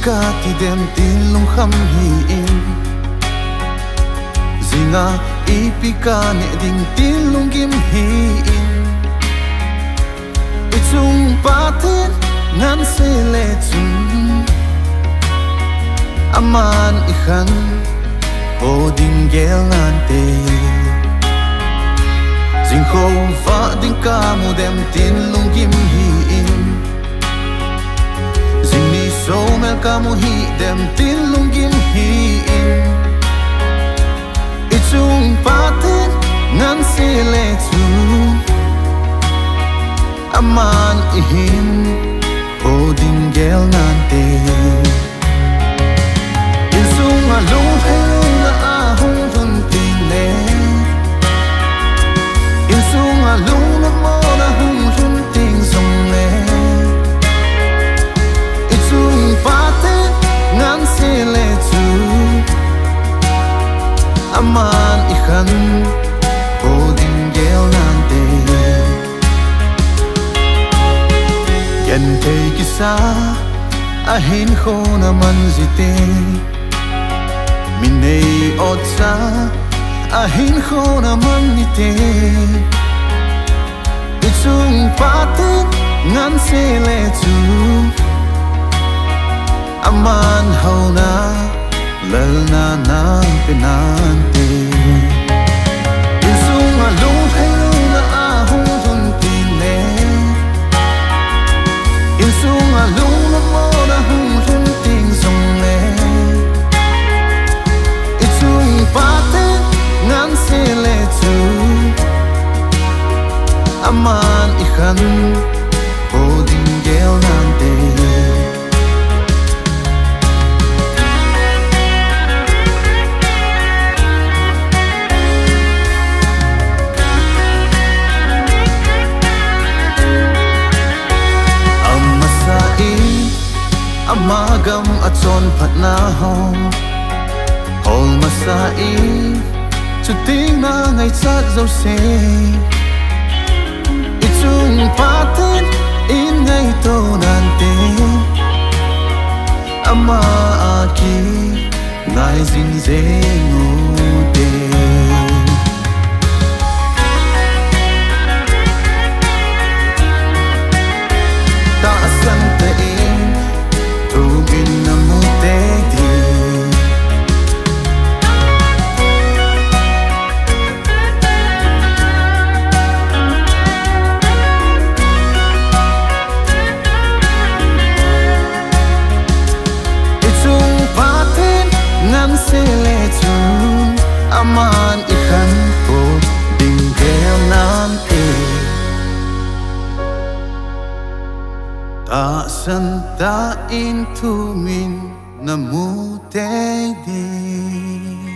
ipika ti dem tin lung kham hi in zinga ipika ne ding tin lung kim hi in Ichung Pathen Nganse le Chun aman ikhan Oding gel nante Jing khâu va ding ka mu dem tin lung kim hi in Jing ni so mel ka mu hi dem tin lung kim hi in Ichung Pathen Nganse le Chun aman ihin Oding gel nante Ichung alung helung na ahong thun ting ne Ichung alung na mo na hung thun ting song ne Ichung Pathen Nganse le Chun aman ikhan Oding gel nante Yen kay kisa ahin ko naman zite Minay otsa ahin ko naman nite Ichung Pathen Nganse le Chun aman hau na lal na nang pinante Ichung alung helung na ahong thun tin ne Ichung alung na mo na hung thun ting song ne Ichung Pathen Nganse le Chun aman ikhan Oding gel nante Amagam atson phat na hong Hol masai Chuting na ngay chat dâu se Ichung Pathen in ngay to nante Ama aki ngay zin ze ngute Ta san te in Tugin na mute di Ichung Pathen Nganse le Chun aman ikhan Oding gel nante Ta san ta in tu min na mu te di